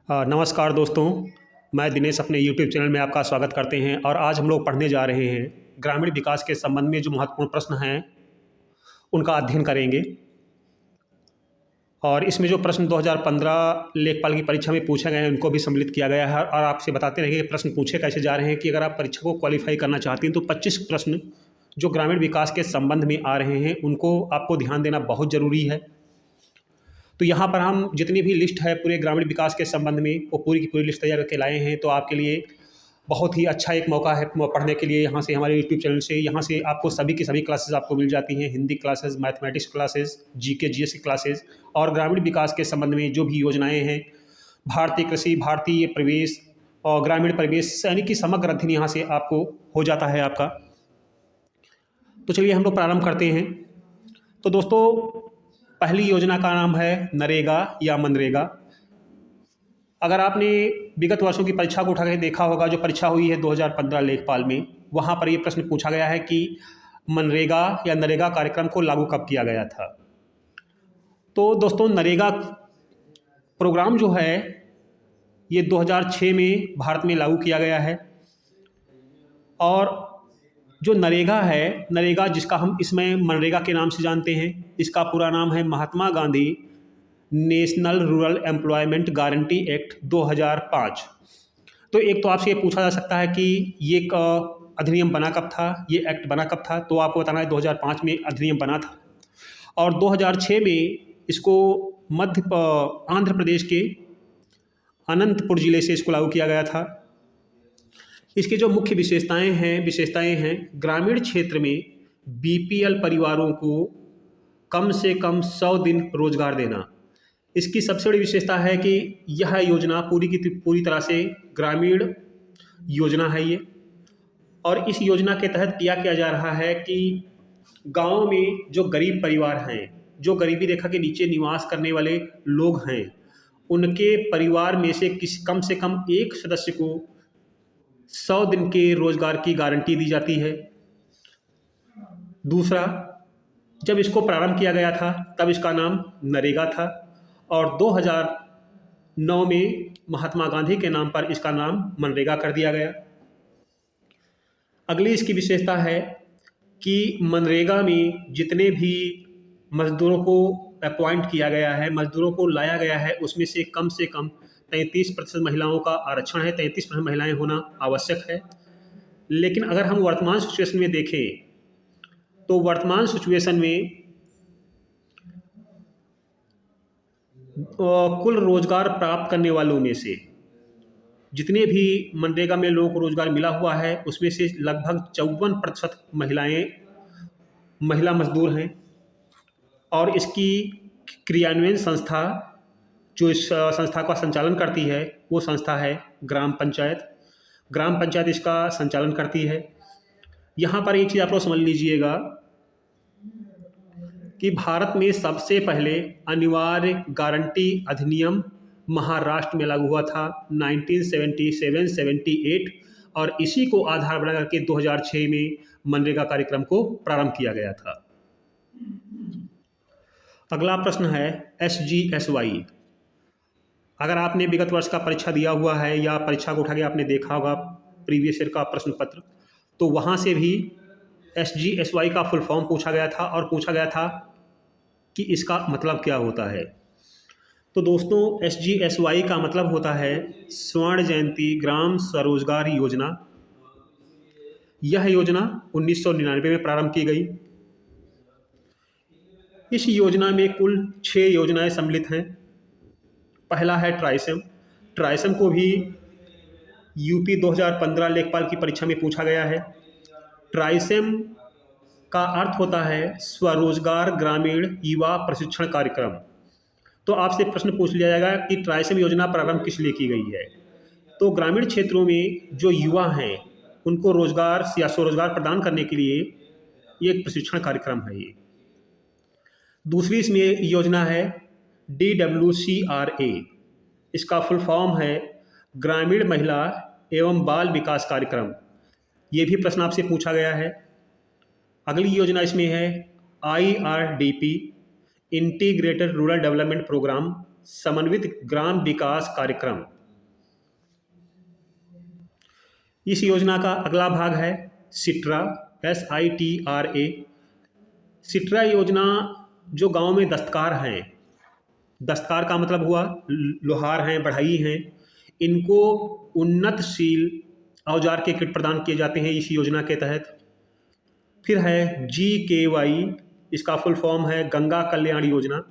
नमस्कार दोस्तों। मैं दिनेश अपने यूट्यूब चैनल में आपका स्वागत करते हैं और आज हम लोग पढ़ने जा रहे हैं ग्रामीण विकास के संबंध में जो महत्वपूर्ण प्रश्न हैं उनका अध्ययन करेंगे। और इसमें जो प्रश्न 2015 लेखपाल की परीक्षा में पूछे गए हैं उनको भी सम्मिलित किया गया है और आपसे बताते रहेंगे कि प्रश्न पूछे कैसे जा रहे हैं कि अगर आप परीक्षा को क्वालिफाई करना चाहते हैं तो 25 प्रश्न जो ग्रामीण विकास के संबंध में आ रहे हैं उनको आपको ध्यान देना बहुत ज़रूरी है। तो यहाँ पर हम जितनी भी लिस्ट है पूरे ग्रामीण विकास के संबंध में वो पूरी की पूरी लिस्ट तैयार करके लाए हैं। तो आपके लिए बहुत ही अच्छा एक मौका है पढ़ने के लिए। यहाँ से हमारे यूट्यूब चैनल से यहाँ से आपको सभी की सभी क्लासेस आपको मिल जाती हैं। Hindi classes, mathematics classes, GK GS की क्लासेस और ग्रामीण विकास के संबंध में जो भी योजनाएँ हैं, भारतीय कृषि, भारतीय प्रवेश और ग्रामीण प्रवेश यानी कि समग्र अध्ययन यहाँ से आपको हो जाता है आपका। तो चलिए हम लोग प्रारंभ करते हैं। तो दोस्तों, पहली योजना का नाम है नरेगा या मनरेगा। अगर आपने विगत वर्षों की परीक्षा को उठा के देखा होगा, जो परीक्षा हुई है 2015 लेखपाल में, वहाँ पर ये प्रश्न पूछा गया है कि मनरेगा या नरेगा कार्यक्रम को लागू कब किया गया था। तो दोस्तों, नरेगा प्रोग्राम जो है ये 2006 में भारत में लागू किया गया है। और जो नरेगा है, नरेगा जिसका हम इसमें मनरेगा के नाम से जानते हैं, इसका पूरा नाम है Mahatma Gandhi national rural employment guarantee act 2005। तो एक तो आपसे ये पूछा जा सकता है कि ये अधिनियम बना कब था, ये एक्ट बना कब था। तो आपको बताना है 2005 में अधिनियम बना था और 2006 में इसको आंध्र प्रदेश के अनंतपुर ज़िले से इसको लागू किया गया था। इसके जो मुख्य विशेषताएं हैं ग्रामीण क्षेत्र में बीपीएल परिवारों को कम से कम 100 दिन रोजगार देना। इसकी सबसे बड़ी विशेषता है कि यह योजना पूरी की पूरी तरह से ग्रामीण योजना है ये। और इस योजना के तहत क्या जा रहा है कि गांव में जो गरीब परिवार हैं, जो गरीबी रेखा के नीचे निवास करने वाले लोग हैं, उनके परिवार में से कम से कम एक सदस्य को 100 दिन के रोजगार की गारंटी दी जाती है। दूसरा, जब इसको प्रारंभ किया गया था तब इसका नाम नरेगा था और 2009 में महात्मा गांधी के नाम पर इसका नाम मनरेगा कर दिया गया। अगली इसकी विशेषता है कि मनरेगा में जितने भी मजदूरों को अपॉइंट किया गया है, मजदूरों को लाया गया है, उसमें से कम 33% महिलाओं का आरक्षण है। 33% महिलाएं होना आवश्यक है। लेकिन अगर हम वर्तमान सिचुएशन में देखें तो वर्तमान सिचुएशन में कुल रोजगार प्राप्त करने वालों में से जितने भी मनरेगा में लोगों को रोजगार मिला हुआ है उसमें से लगभग 54% महिला मजदूर हैं। और इसकी क्रियान्वयन संस्था जो इस संस्था का संचालन करती है वो संस्था है ग्राम पंचायत। ग्राम पंचायत इसका संचालन करती है। यहाँ पर एक चीज़ आप लोग समझ लीजिएगा कि भारत में सबसे पहले अनिवार्य गारंटी अधिनियम महाराष्ट्र में लागू हुआ था 1977-78 और इसी को आधार बना करके 2006 में मनरेगा कार्यक्रम को प्रारंभ किया गया था। अगला प्रश्न है SGSY। अगर आपने विगत वर्ष का परीक्षा दिया हुआ है या परीक्षा को उठा के आपने देखा होगा प्रीवियस ईयर का प्रश्न पत्र, तो वहाँ से भी SGSY का फुल फॉर्म पूछा गया था और पूछा गया था कि इसका मतलब क्या होता है। तो दोस्तों, SGSY का मतलब होता है स्वर्ण जयंती ग्राम स्वरोजगार योजना। यह योजना 1999 में प्रारंभ की गई। इस योजना में कुल 6 योजनाएं सम्मिलित हैं। पहला है ट्राइसम। ट्राइसम को भी यूपी 2015 लेखपाल की परीक्षा में पूछा गया है। ट्राइसम का अर्थ होता है स्वरोजगार ग्रामीण युवा प्रशिक्षण कार्यक्रम। तो आपसे प्रश्न पूछ लिया जाएगा कि ट्राइसम योजना प्रारंभ किस लिए की गई है। तो ग्रामीण क्षेत्रों में जो युवा हैं उनको रोजगार या स्वरोजगार प्रदान करने के लिए ये एक प्रशिक्षण कार्यक्रम है ये। दूसरी इसमें योजना है DWCRA। इसका फुल फॉर्म है ग्रामीण महिला एवं बाल विकास कार्यक्रम। ये भी प्रश्न आपसे पूछा गया है। अगली योजना इसमें है IRDP integrated rural development programme समन्वित ग्राम विकास कार्यक्रम। इस योजना का अगला भाग है सिट्रा, SITRA। सिट्रा योजना जो गांव में दस्तकार हैं, दस्तकार का मतलब हुआ लोहार हैं, बढ़ई हैं, इनको उन्नतशील औजार के किट प्रदान किए जाते हैं इस योजना के तहत। फिर है GKY, इसका फुल फॉर्म है गंगा कल्याण योजना।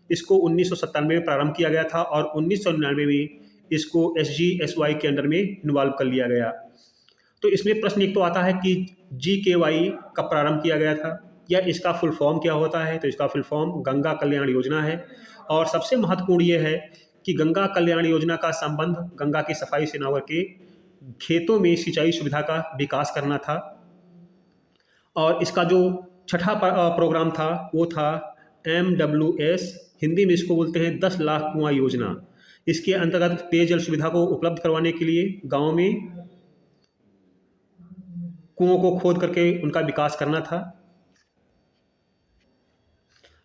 इसको 1997 में प्रारंभ किया गया था और 1999 में इसको SGSY के अंडर में इन्वॉल्व कर लिया गया। तो इसमें प्रश्न एक तो आता है कि GKY कब प्रारंभ किया गया था या इसका फुल फॉर्म क्या होता है। तो इसका फुल फॉर्म गंगा कल्याण योजना है। और सबसे महत्वपूर्ण ये है कि गंगा कल्याण योजना का संबंध गंगा की सफाई से न के खेतों में सिंचाई सुविधा का विकास करना था। और इसका जो छठा प्रोग्राम था वो था MWS, हिंदी में इसको बोलते हैं 10 लाख कुआं योजना। इसके अंतर्गत पेयजल सुविधा को उपलब्ध करवाने के लिए गांव में कुओं को खोद करके उनका विकास करना था।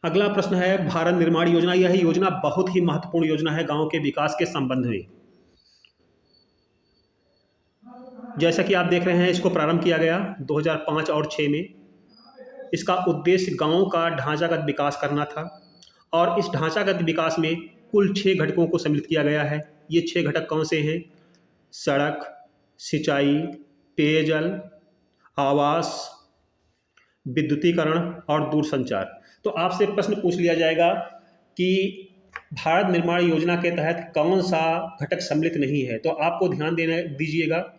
अगला प्रश्न है भारत निर्माण योजना। यह योजना बहुत ही महत्वपूर्ण योजना है गांव के विकास के संबंध में। जैसा कि आप देख रहे हैं, इसको प्रारंभ किया गया 2005 और 6 में। इसका उद्देश्य गांव का ढांचागत विकास करना था और इस ढांचागत विकास में कुल 6 घटकों को सम्मिलित किया गया है। ये 6 घटक कौन से हैं? सड़क, सिंचाई, पेयजल, आवास, विद्युतीकरण और दूरसंचार। तो आपसे प्रश्न पूछ लिया जाएगा कि भारत निर्माण योजना के तहत कौन सा घटक सम्मिलित नहीं है। तो आपको ध्यान देना दीजिएगा,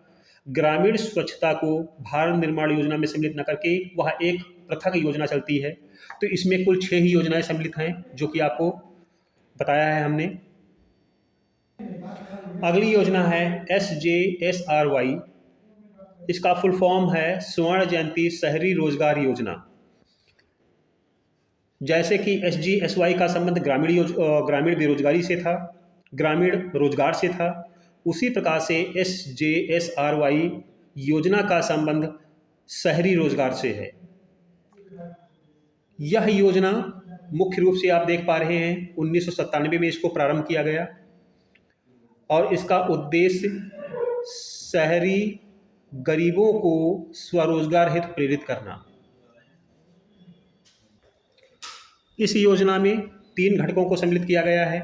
ग्रामीण स्वच्छता को भारत निर्माण योजना में सम्मिलित न करके वह एक पृथक योजना चलती है। तो इसमें कुल 6 ही योजनाएं सम्मिलित हैं जो कि आपको बताया है हमने। अगली योजना है SJSRY। इसका फुल फॉर्म है स्वर्ण जयंती शहरी रोजगार योजना। जैसे कि SGSY का संबंध ग्रामीण बेरोजगारी से था, ग्रामीण रोजगार से था, उसी प्रकार से SJSRY योजना का संबंध शहरी रोजगार से है। यह योजना मुख्य रूप से आप देख पा रहे हैं 1997 में इसको प्रारंभ किया गया और इसका उद्देश्य शहरी गरीबों को स्वरोजगार हेतु प्रेरित करना। इस योजना में 3 घटकों को सम्मिलित किया गया है।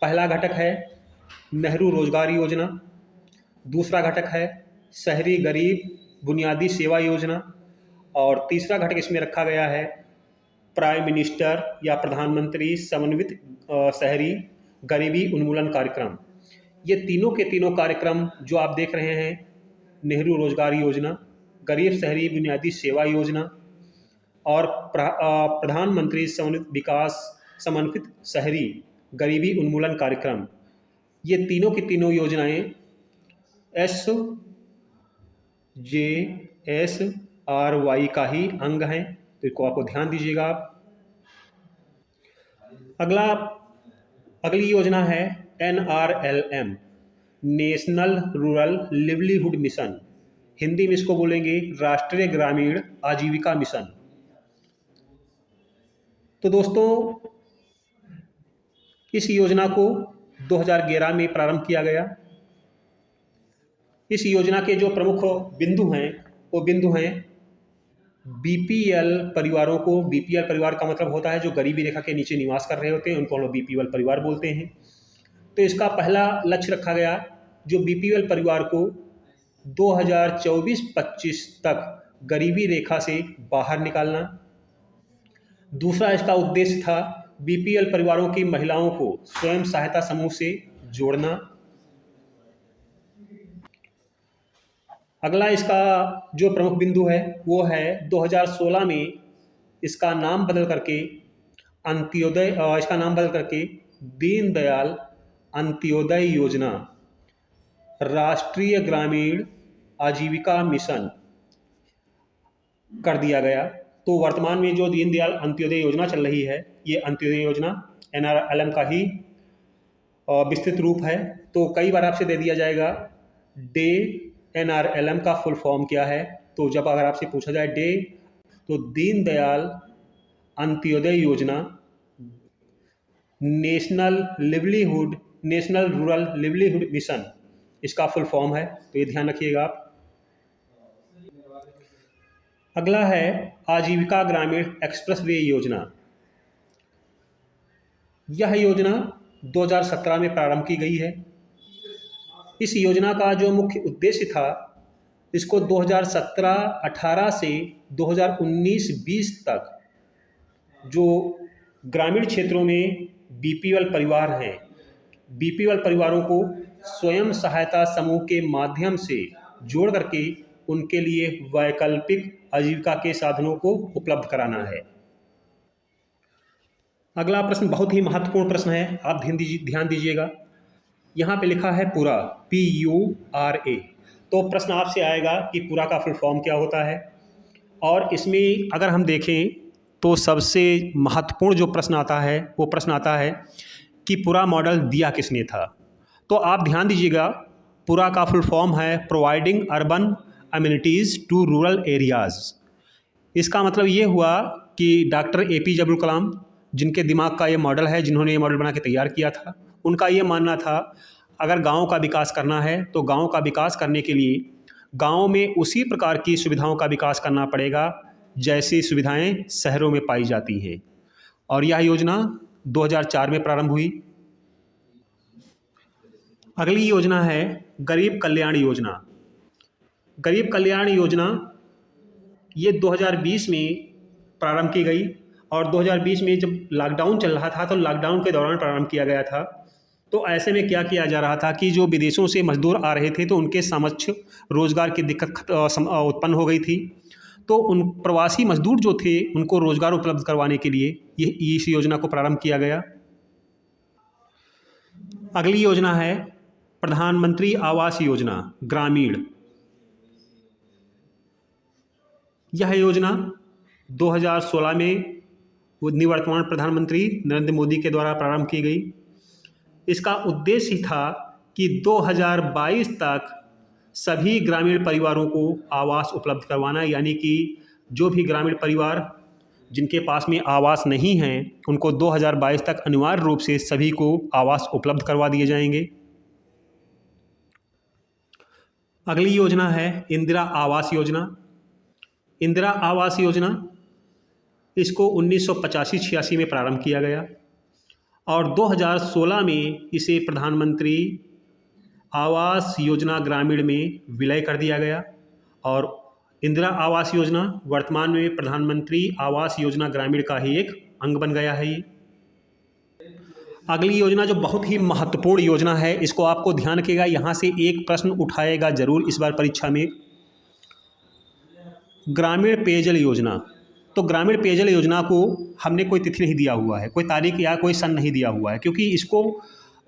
पहला घटक है नेहरू रोजगार योजना, दूसरा घटक है शहरी गरीब बुनियादी सेवा योजना और तीसरा घटक इसमें रखा गया है प्राइम मिनिस्टर या प्रधानमंत्री समन्वित शहरी गरीबी उन्मूलन कार्यक्रम। ये तीनों के तीनों कार्यक्रम जो आप देख रहे हैं, नेहरू रोजगार योजना, गरीब शहरी बुनियादी सेवा योजना और प्रधानमंत्री समन्वित शहरी गरीबी उन्मूलन कार्यक्रम, ये तीनों की तीनों योजनाएं SJSRY का ही अंग हैं। तो इसको आपको ध्यान दीजिएगा आप। अगली योजना है NRLM, national rural livelihood mission. Hindi में इसको बोलेंगे राष्ट्रीय ग्रामीण आजीविका मिशन। तो दोस्तों, इस योजना को 2011 में प्रारंभ किया गया। इस योजना के जो प्रमुख बिंदु हैं वो बिंदु हैं BPL परिवारों को। BPL परिवार का मतलब होता है जो गरीबी रेखा के नीचे निवास कर रहे होते हैं, उनको हम लोग BPL परिवार बोलते हैं। तो इसका पहला लक्ष्य रखा गया जो BPL परिवार को 2024-25 तक गरीबी रेखा से बाहर निकालना। दूसरा इसका उद्देश्य था BPL परिवारों की महिलाओं को स्वयं सहायता समूह से जोड़ना। अगला इसका जो प्रमुख बिंदु है वो है 2016 में इसका नाम बदल करके दीनदयाल अंत्योदय योजना राष्ट्रीय ग्रामीण आजीविका मिशन कर दिया गया। तो वर्तमान में जो दीनदयाल अंत्योदय योजना चल रही है, ये अंत्योदय योजना NRLM का ही विस्तृत रूप है। तो कई बार आपसे दे दिया जाएगा डे NRLM का फुल फॉर्म क्या है। तो जब अगर आपसे पूछा जाए डे, तो दीनदयाल अंत्योदय योजना नेशनल रूरल लिवलीहुड मिशन, इसका फुल फॉर्म है, तो ये ध्यान रखिएगा आप। अगला है आजीविका ग्रामीण एक्सप्रेसवे योजना। यह योजना 2017 में प्रारंभ की गई है। इस योजना का जो मुख्य उद्देश्य था, इसको 2017-18 से 2019-20 तक जो ग्रामीण क्षेत्रों में बीपीएल परिवार हैं, बीपीएल परिवारों को स्वयं सहायता समूह के माध्यम से जोड़ करके उनके लिए वैकल्पिक आजीविका के साधनों को उपलब्ध कराना है। अगला प्रश्न बहुत ही महत्वपूर्ण प्रश्न है, आप ध्यान दीजिएगा। यहाँ पे लिखा है पूरा, PURA। तो प्रश्न आपसे आएगा कि पूरा का फुल फॉर्म क्या होता है, और इसमें अगर हम देखें तो सबसे महत्वपूर्ण जो प्रश्न आता है वो प्रश्न आता है कि पूरा मॉडल दिया किसने था। तो आप ध्यान दीजिएगा, पूरा का फुल फॉर्म है providing urban amenities to rural areas. इसका मतलब ये हुआ कि डॉक्टर APJ अब्दुल कलाम, जिनके दिमाग का ये मॉडल है, जिन्होंने ये मॉडल बना के तैयार किया था, उनका ये मानना था अगर गाँव का विकास करना है तो गाँव का विकास करने के लिए गाँव में उसी प्रकार की सुविधाओं का विकास करना पड़ेगा जैसी सुविधाएं शहरों में पाई जाती हैं। और यह योजना 2004 में प्रारंभ हुई। अगली योजना है गरीब कल्याण योजना। गरीब कल्याण योजना ये 2020 में प्रारंभ की गई, और 2020 में जब लॉकडाउन चल रहा था तो लॉकडाउन के दौरान प्रारंभ किया गया था। तो ऐसे में क्या किया जा रहा था कि जो विदेशों से मजदूर आ रहे थे तो उनके समक्ष रोज़गार की दिक्कत उत्पन्न हो गई थी। तो उन प्रवासी मजदूर जो थे उनको रोज़गार उपलब्ध करवाने के लिए ये इस योजना को प्रारंभ किया गया। अगली योजना है प्रधानमंत्री आवास योजना ग्रामीण। यह योजना 2016 में निवर्तमान प्रधानमंत्री नरेंद्र मोदी के द्वारा प्रारंभ की गई। इसका उद्देश्य था कि 2022 तक सभी ग्रामीण परिवारों को आवास उपलब्ध करवाना, यानी कि जो भी ग्रामीण परिवार जिनके पास में आवास नहीं हैं उनको 2022 तक अनिवार्य रूप से सभी को आवास उपलब्ध करवा दिए जाएंगे। अगली योजना है इंदिरा आवास योजना। इंदिरा आवास योजना इसको 1985-86 में प्रारंभ किया गया, और 2016 में इसे प्रधानमंत्री आवास योजना ग्रामीण में विलय कर दिया गया, और इंदिरा आवास योजना वर्तमान में प्रधानमंत्री आवास योजना ग्रामीण का ही एक अंग बन गया है ये। अगली योजना जो बहुत ही महत्वपूर्ण योजना है, इसको आपको ध्यान रखिएगा, यहाँ से एक प्रश्न उठाएगा जरूर इस बार परीक्षा में। ग्रामीण पेयजल योजना। तो ग्रामीण पेयजल योजना को हमने कोई तिथि नहीं दिया हुआ है, कोई तारीख या कोई सन नहीं दिया हुआ है, क्योंकि इसको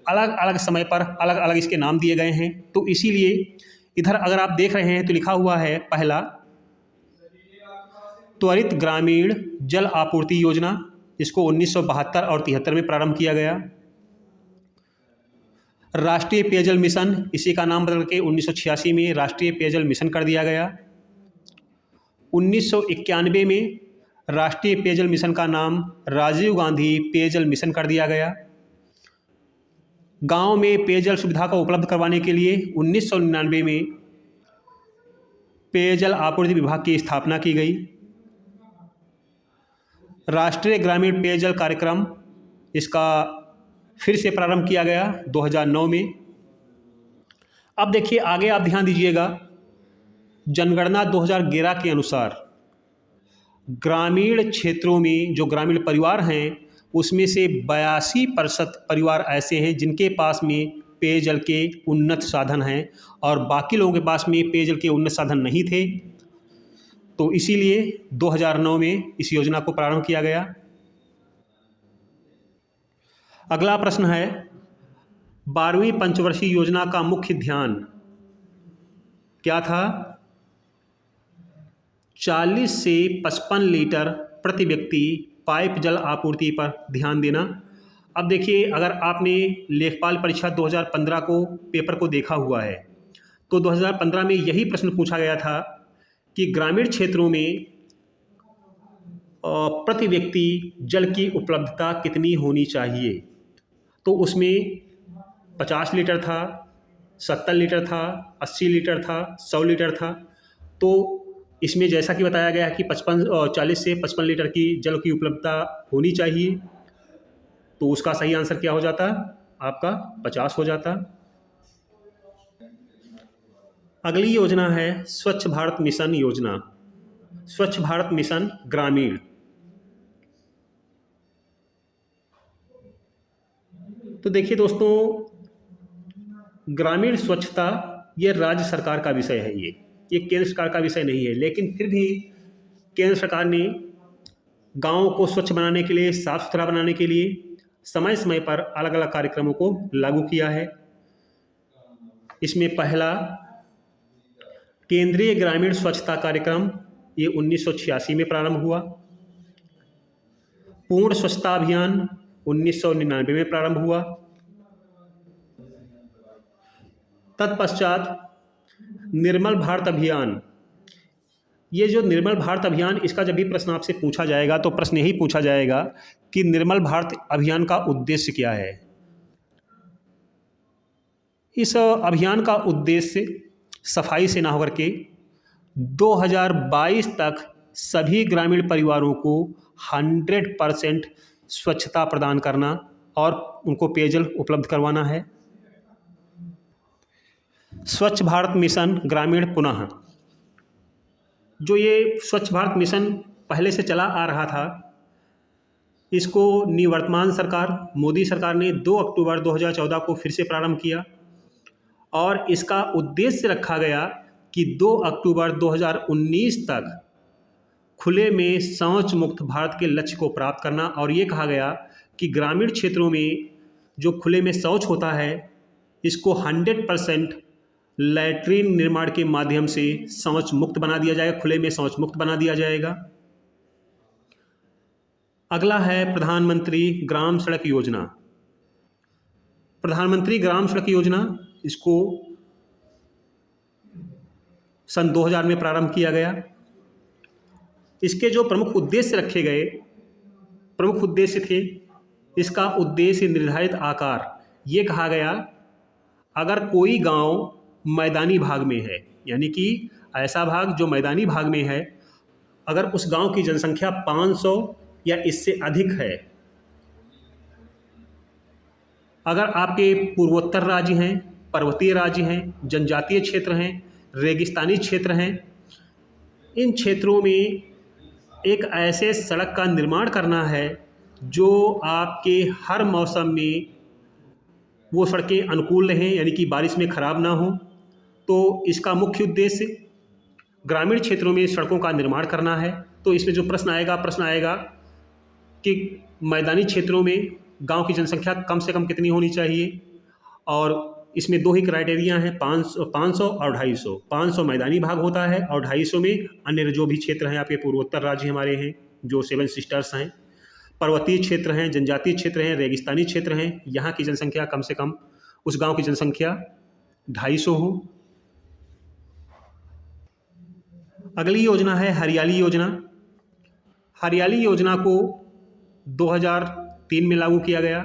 अलग अलग समय पर अलग अलग इसके नाम दिए गए हैं। तो इसीलिए इधर अगर आप देख रहे हैं तो लिखा हुआ है पहला त्वरित ग्रामीण जल आपूर्ति योजना, इसको 1972 और 73 में प्रारंभ किया गया। राष्ट्रीय पेयजल मिशन, इसी का नाम बदल के 1986 में राष्ट्रीय पेयजल मिशन कर दिया गया। 1991 में राष्ट्रीय पेयजल मिशन का नाम राजीव गांधी पेयजल मिशन कर दिया गया। गांव में पेयजल सुविधा को उपलब्ध करवाने के लिए 1999 में पेयजल आपूर्ति विभाग की स्थापना की गई। राष्ट्रीय ग्रामीण पेयजल कार्यक्रम, इसका फिर से प्रारंभ किया गया 2009 में। अब देखिए आगे आप ध्यान दीजिएगा, जनगणना 2011 के अनुसार ग्रामीण क्षेत्रों में जो ग्रामीण परिवार हैं उसमें से 82% परिवार ऐसे हैं जिनके पास में पेयजल के उन्नत साधन हैं, और बाकी लोगों के पास में पेयजल के उन्नत साधन नहीं थे। तो इसीलिए 2009 में इस योजना को प्रारंभ किया गया। अगला प्रश्न है 12वीं पंचवर्षीय योजना का मुख्य ध्यान क्या था? 40 से 55 लीटर प्रति व्यक्ति पाइप जल आपूर्ति पर ध्यान देना। अब देखिए, अगर आपने लेखपाल परीक्षा 2015 को पेपर को देखा हुआ है तो 2015 में यही प्रश्न पूछा गया था कि ग्रामीण क्षेत्रों में प्रति व्यक्ति जल की उपलब्धता कितनी होनी चाहिए। तो उसमें 50 लीटर था, 70 लीटर था, 80 लीटर था, 100 लीटर था। तो इसमें जैसा कि बताया गया है कि 40 से 55 लीटर की जल की उपलब्धता होनी चाहिए, तो उसका सही आंसर क्या हो जाता? आपका 50 हो जाता। अगली योजना है स्वच्छ भारत मिशन योजना, स्वच्छ भारत मिशन ग्रामीण। तो देखिए दोस्तों, ग्रामीण स्वच्छता ये राज्य सरकार का विषय है, ये केंद्र सरकार का विषय नहीं है। लेकिन फिर भी केंद्र सरकार ने गाँव को स्वच्छ बनाने के लिए, साफ सुथरा बनाने के लिए समय समय पर अलग अलग कार्यक्रमों को लागू किया है। इसमें पहला केंद्रीय ग्रामीण स्वच्छता कार्यक्रम, ये 1986 में प्रारंभ हुआ। पूर्ण स्वच्छता अभियान 1999 में प्रारंभ हुआ। तत्पश्चात निर्मल भारत अभियान, ये जो निर्मल भारत अभियान, इसका जब भी प्रश्न आपसे पूछा जाएगा तो प्रश्न यही पूछा जाएगा कि निर्मल भारत अभियान का उद्देश्य क्या है। इस अभियान का उद्देश्य सफाई से ना होकर के 2022 तक सभी ग्रामीण परिवारों को 100% स्वच्छता प्रदान करना और उनको पेयजल उपलब्ध करवाना है। स्वच्छ भारत मिशन ग्रामीण पुनः, जो ये स्वच्छ भारत मिशन पहले से चला आ रहा था, इसको निवर्तमान सरकार मोदी सरकार ने 2 अक्टूबर 2014 को फिर से प्रारंभ किया और इसका उद्देश्य रखा गया कि 2 अक्टूबर 2019 तक खुले में शौच मुक्त भारत के लक्ष्य को प्राप्त करना। और ये कहा गया कि ग्रामीण क्षेत्रों में जो खुले में शौच होता है, इसको 100% लैट्रिन निर्माण के माध्यम से शौच मुक्त बना दिया जाएगा, खुले में शौच मुक्त बना दिया जाएगा। अगला है प्रधानमंत्री ग्राम सड़क योजना। प्रधानमंत्री ग्राम सड़क योजना, इसको सन 2000 में प्रारंभ किया गया। इसके जो प्रमुख उद्देश्य रखे गए, प्रमुख उद्देश्य थे, इसका उद्देश्य निर्धारित आकार, ये कहा गया अगर कोई गांव मैदानी भाग में है, यानी कि ऐसा भाग जो मैदानी भाग में है, अगर उस गांव की जनसंख्या 500 या इससे अधिक है, अगर आपके पूर्वोत्तर राज्य हैं, पर्वतीय राज्य हैं, जनजातीय क्षेत्र हैं, रेगिस्तानी क्षेत्र हैं, इन क्षेत्रों में एक ऐसे सड़क का निर्माण करना है जो आपके हर मौसम में वो सड़कें अनुकूल रहें, यानी कि बारिश में ख़राब ना हो। तो इसका मुख्य उद्देश्य ग्रामीण क्षेत्रों में सड़कों का निर्माण करना है। तो इसमें जो प्रश्न आएगा कि मैदानी क्षेत्रों में गांव की जनसंख्या कम से कम कितनी होनी चाहिए, और इसमें 2 ही क्राइटेरिया हैं, 500 और 250। 500 मैदानी भाग होता है और 250 में अन्य जो भी क्षेत्र हैं, आपके पूर्वोत्तर राज्य हमारे हैं, जो 7 सिस्टर्स हैं, पर्वतीय क्षेत्र हैं, जनजातीय क्षेत्र हैं, रेगिस्तानी क्षेत्र हैं, यहाँ की जनसंख्या कम से कम, उस गांव की जनसंख्या 250 हो। अगली योजना है हरियाली योजना। हरियाली योजना को 2003 में लागू किया गया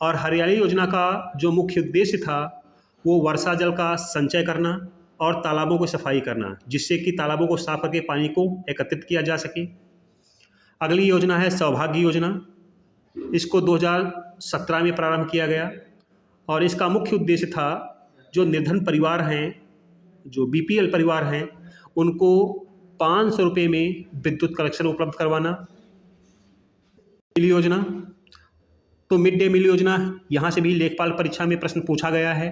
और हरियाली योजना का जो मुख्य उद्देश्य था वो वर्षा जल का संचय करना और तालाबों को सफाई करना, जिससे कि तालाबों को साफ करके पानी को एकत्रित किया जा सके। अगली योजना है सौभाग्य योजना। इसको 2017 में प्रारंभ किया गया और इसका मुख्य उद्देश्य था जो निर्धन परिवार हैं, जो बीपीएल परिवार हैं, उनको 500 रुपये में विद्युत कनेक्शन उपलब्ध करवाना। मिल योजना, तो मिड डे मील योजना, यहाँ से भी लेखपाल परीक्षा में प्रश्न पूछा गया है।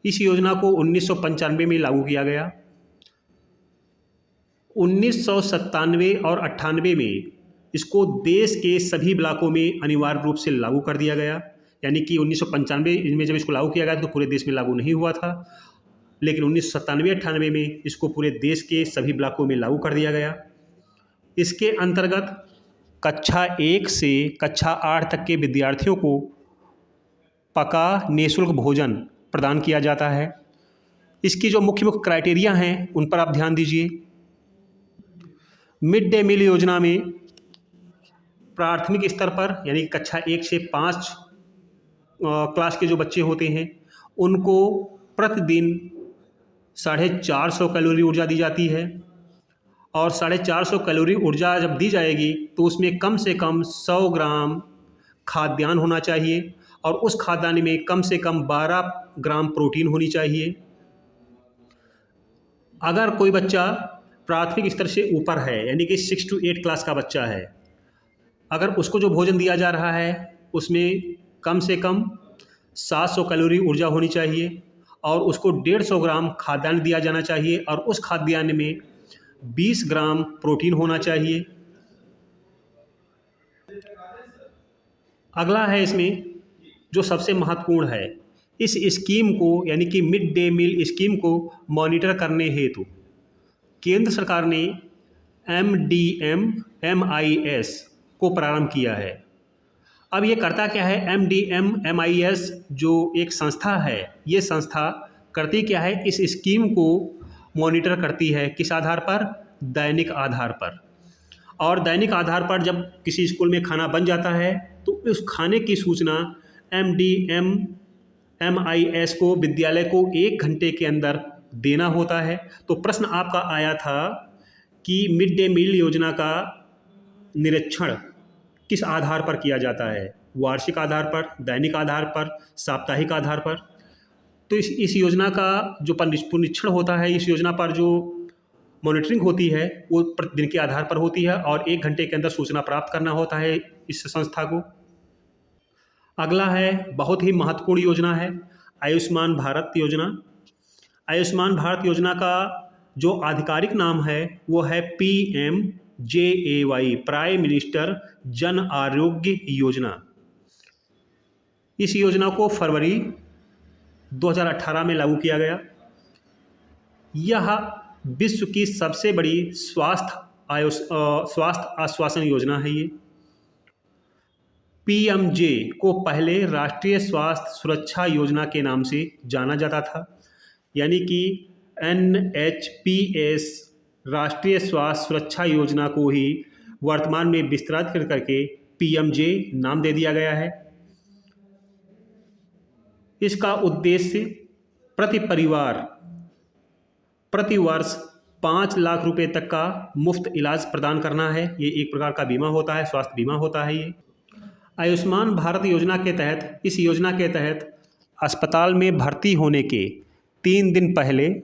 इस योजना को 1995 में लागू किया गया। 1997 और 98 में इसको देश के सभी ब्लॉकों में अनिवार्य रूप से लागू कर दिया गया। यानी कि 1995 में जब इसको लागू किया गया तो पूरे देश में लागू नहीं हुआ था, लेकिन 1997-98 में इसको पूरे देश के सभी ब्लॉकों में लागू कर दिया गया। इसके अंतर्गत कक्षा 1 से कक्षा 8 तक के विद्यार्थियों को पका निःशुल्क भोजन प्रदान किया जाता है। इसकी जो मुख्य मुख्य क्राइटेरिया हैं उन पर आप ध्यान दीजिए। मिड डे मील योजना में प्राथमिक स्तर पर, यानी कक्षा 1 से 5 क्लास के जो बच्चे होते हैं उनको प्रतिदिन 450 कैलोरी ऊर्जा दी जाती है। और 450 कैलोरी ऊर्जा जब दी जाएगी तो उसमें कम से कम 100 ग्राम खाद्यान्न होना चाहिए और उस खाद्यान्न में कम से कम 12 ग्राम प्रोटीन होनी चाहिए। अगर कोई बच्चा प्राथमिक स्तर से ऊपर है, यानी कि 6 to 8 क्लास का बच्चा है, अगर उसको जो भोजन दिया जा रहा है उसमें कम से कम 700 कैलोरी ऊर्जा होनी चाहिए और उसको 150 ग्राम खाद्यान्न दिया जाना चाहिए और उस खाद्यान्न में 20 ग्राम प्रोटीन होना चाहिए। अगला है इसमें जो सबसे महत्वपूर्ण है, इस स्कीम को यानी कि मिड डे मील स्कीम को मॉनिटर करने हेतु केंद्र सरकार ने MDM-MIS को प्रारंभ किया है। अब ये करता क्या है? MDM-MIS जो एक संस्था है, ये संस्था करती क्या है? इस स्कीम को मॉनिटर करती है। किस आधार पर? दैनिक आधार पर। और दैनिक आधार पर जब किसी स्कूल में खाना बन जाता है तो उस खाने की सूचना MDM-MIS को विद्यालय को 1 घंटे के अंदर देना होता है। तो प्रश्न आपका आया था कि मिड डे मील योजना का निरीक्षण किस आधार पर किया जाता है? वार्षिक आधार पर, दैनिक आधार पर, साप्ताहिक आधार पर। तो इस योजना का जो निरीक्षण होता है, इस योजना पर जो मॉनिटरिंग होती है वो प्रतिदिन के आधार पर होती है और 1 घंटे के अंदर सूचना प्राप्त करना होता है इस संस्था को। अगला है, बहुत ही महत्वपूर्ण योजना है, आयुष्मान भारत योजना। आयुष्मान भारत योजना का जो आधिकारिक नाम है वो है PMJAY, prime minister Jan Arogya Yojana. इस योजना को फरवरी 2018 में लागू किया गया। यह विश्व की सबसे बड़ी स्वास्थ्य आश्वासन योजना है। ये PMJ को पहले राष्ट्रीय स्वास्थ्य सुरक्षा योजना के नाम से जाना जाता था, यानी कि NHPS राष्ट्रीय स्वास्थ्य सुरक्षा योजना को ही वर्तमान में विस्तारित करके PMJ नाम दे दिया गया है। इसका उद्देश्य प्रति परिवार प्रति वर्ष 5 लाख रुपए तक का मुफ्त इलाज प्रदान करना है। ये एक प्रकार का बीमा होता है, स्वास्थ्य बीमा होता है ये। आयुष्मान भारत योजना के तहत, इस योजना के तहत अस्पताल में भर्ती होने के 3 दिन पहले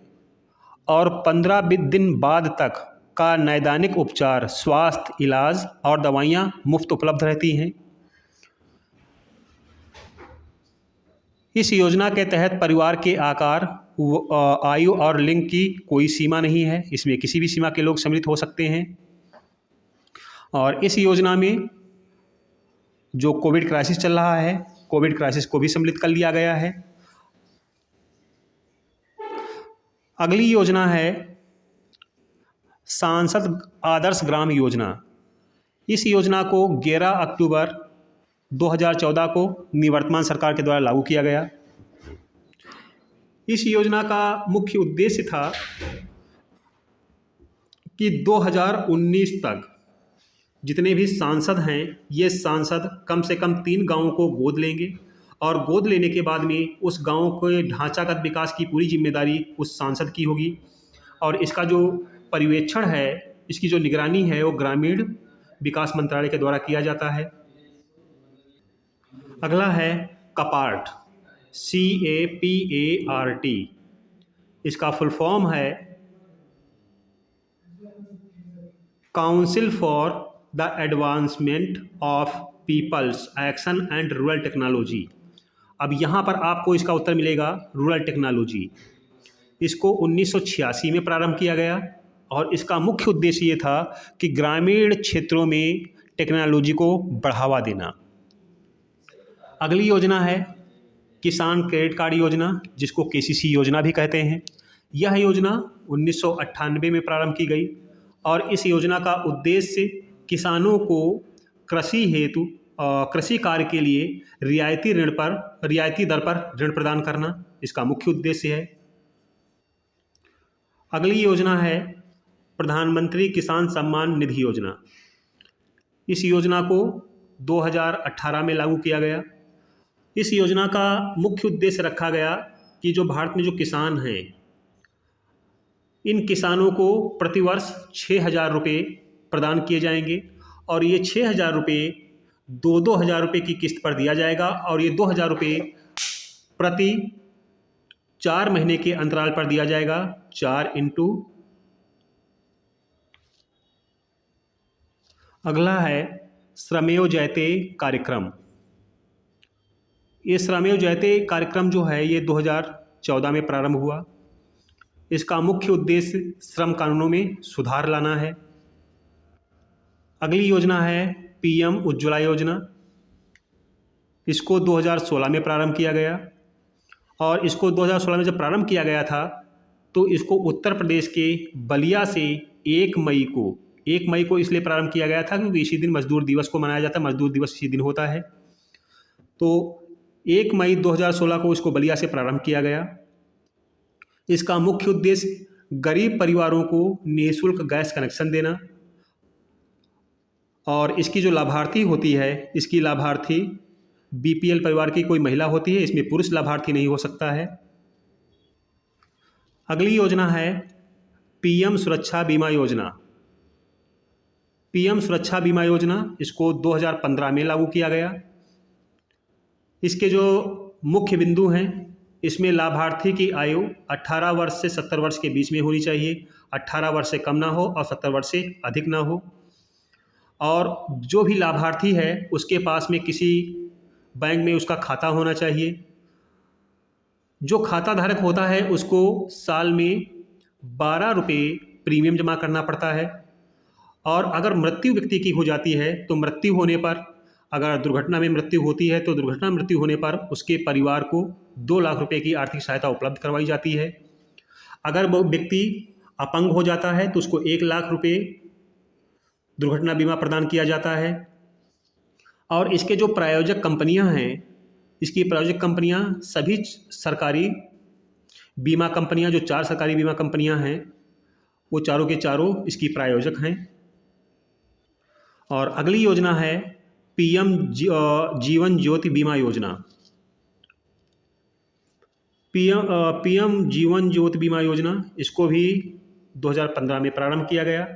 और 15 दिन बाद तक का नैदानिक उपचार, स्वास्थ्य इलाज और दवाइयाँ मुफ्त उपलब्ध रहती हैं। इस योजना के तहत परिवार के आकार, आयु और लिंग की कोई सीमा नहीं है। इसमें किसी भी सीमा के लोग सम्मिलित हो सकते हैं। और इस योजना में जो कोविड क्राइसिस चल रहा है, कोविड क्राइसिस को भी सम्मिलित कर लिया गया है। अगली योजना है सांसद आदर्श ग्राम योजना। इस योजना को 11 अक्टूबर 2014 को निवर्तमान सरकार के द्वारा लागू किया गया। इस योजना का मुख्य उद्देश्य था कि 2019 तक जितने भी सांसद हैं, ये सांसद कम से कम 3 गांवों को गोद लेंगे और गोद लेने के बाद में उस गांव के ढांचागत विकास की पूरी जिम्मेदारी उस सांसद की होगी। और इसका जो पर्यवेक्षण है, इसकी जो निगरानी है, वो ग्रामीण विकास मंत्रालय के द्वारा किया जाता है। अगला है कपार्ट, CAPART। इसका फुल फॉर्म है council for the advancement of peoples action and rural technology. अब यहाँ पर आपको इसका उत्तर मिलेगा रूरल टेक्नोलॉजी। इसको 1986 में प्रारंभ किया गया और इसका मुख्य उद्देश्य ये था कि ग्रामीण क्षेत्रों में टेक्नोलॉजी को बढ़ावा देना। अगली योजना है किसान क्रेडिट कार्ड योजना, जिसको KCC योजना भी कहते हैं। यह योजना 1998 में प्रारंभ की गई और इस योजना का उद्देश्य किसानों को कृषि हेतु कृषि कार्य के लिए रियायती दर पर ऋण प्रदान करना इसका मुख्य उद्देश्य है। अगली योजना है प्रधानमंत्री किसान सम्मान निधि योजना। इस योजना को 2018 में लागू किया गया। इस योजना का मुख्य उद्देश्य रखा गया कि जो भारत में जो किसान हैं, इन किसानों को प्रतिवर्ष 6,000 रुपये प्रदान किए जाएंगे और ये 6,000 रुपये 2,000 रुपये की किस्त पर दिया जाएगा और ये 2,000 रुपये प्रति 4 महीने के अंतराल पर दिया जाएगा। 4 इंटू, अगला है श्रमेव जयते कार्यक्रम। ये श्रमेव जयते कार्यक्रम जो है ये 2014 में प्रारंभ हुआ। इसका मुख्य उद्देश्य श्रम कानूनों में सुधार लाना है। अगली योजना है पीएम उज्ज्वला योजना। इसको 2016 में प्रारंभ किया गया और इसको 2016 में जब प्रारंभ किया गया था तो इसको उत्तर प्रदेश के बलिया से 1 मई को इसलिए प्रारंभ किया गया था क्योंकि इसी दिन मजदूर दिवस को मनाया जाता है। मजदूर दिवस इसी दिन होता है। तो 1 मई 2016 को इसको बलिया से प्रारंभ किया गया। इसका मुख्य उद्देश्य गरीब परिवारों को निःशुल्क गैस कनेक्शन देना और इसकी जो लाभार्थी होती है, इसकी लाभार्थी बीपीएल परिवार की कोई महिला होती है, इसमें पुरुष लाभार्थी नहीं हो सकता है। अगली योजना है पीएम सुरक्षा बीमा योजना। पीएम सुरक्षा बीमा योजना इसको 2015 में लागू किया गया। इसके जो मुख्य बिंदु हैं, इसमें लाभार्थी की आयु 18 वर्ष से 70 वर्ष के बीच में होनी चाहिए, 18 वर्ष से कम ना हो और 70 वर्ष से अधिक ना हो। और जो भी लाभार्थी है उसके पास में किसी बैंक में उसका खाता होना चाहिए। जो खाता धारक होता है उसको साल में 12 रुपये प्रीमियम जमा करना पड़ता है और अगर मृत्यु व्यक्ति की हो जाती है तो मृत्यु होने पर, अगर दुर्घटना में मृत्यु होती है तो दुर्घटना मृत्यु होने पर उसके परिवार को 2 लाख रुपए की आर्थिक सहायता उपलब्ध करवाई जाती है। अगर वो व्यक्ति अपंग हो जाता है तो उसको 1 लाख रुपए दुर्घटना बीमा प्रदान किया जाता है। और इसके जो प्रायोजक कंपनियां हैं, इसकी प्रायोजक कंपनियां सभी सरकारी बीमा कंपनियां, जो 4 सरकारी बीमा कंपनियां हैं वो चारों के चारों इसकी प्रायोजक हैं। और अगली योजना है पीएम जीवन ज्योति बीमा योजना। पीएम जीवन ज्योति बीमा योजना इसको भी 2015 में प्रारंभ किया गया।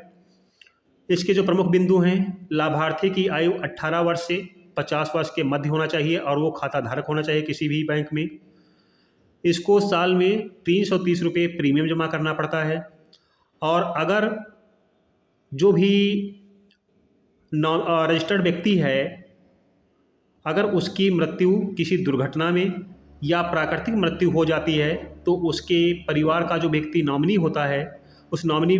इसके जो प्रमुख बिंदु हैं, लाभार्थी की आयु 18 वर्ष से 50 वर्ष के मध्य होना चाहिए और वो खाता धारक होना चाहिए किसी भी बैंक में। इसको साल में 330 रुपये प्रीमियम जमा करना पड़ता है और अगर जो भी रजिस्टर्ड व्यक्ति है, अगर उसकी मृत्यु किसी दुर्घटना में या प्राकृतिक मृत्यु हो जाती है तो उसके परिवार का जो व्यक्ति नॉमिनी होता है, उस नॉमिनी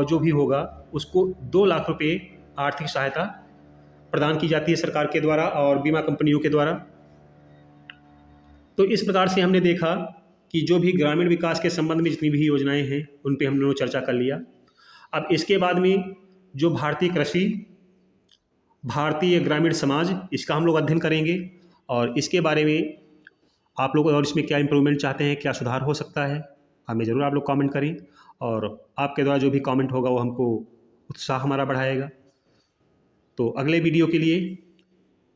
जो भी होगा उसको 2 लाख रुपये आर्थिक सहायता प्रदान की जाती है सरकार के द्वारा और बीमा कंपनियों के द्वारा। तो इस प्रकार से हमने देखा कि जो भी ग्रामीण विकास के संबंध में जितनी भी योजनाएं हैं उन पे हम लोगों ने चर्चा कर लिया। अब इसके बाद में जो भारतीय कृषि, भारतीय ग्रामीण समाज, इसका हम लोग अध्ययन करेंगे और इसके बारे में आप लोग और इसमें क्या इम्प्रूवमेंट चाहते हैं, क्या सुधार हो सकता है, हमें ज़रूर आप लोग कमेंट करें और आपके द्वारा जो भी कमेंट होगा वो हमको उत्साह हमारा बढ़ाएगा। तो अगले वीडियो के लिए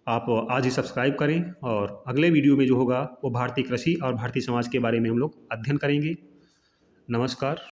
आप आज ही सब्सक्राइब करें और अगले वीडियो में जो होगा वो भारतीय कृषि और भारतीय समाज के बारे में हम लोग अध्ययन करेंगे। नमस्कार।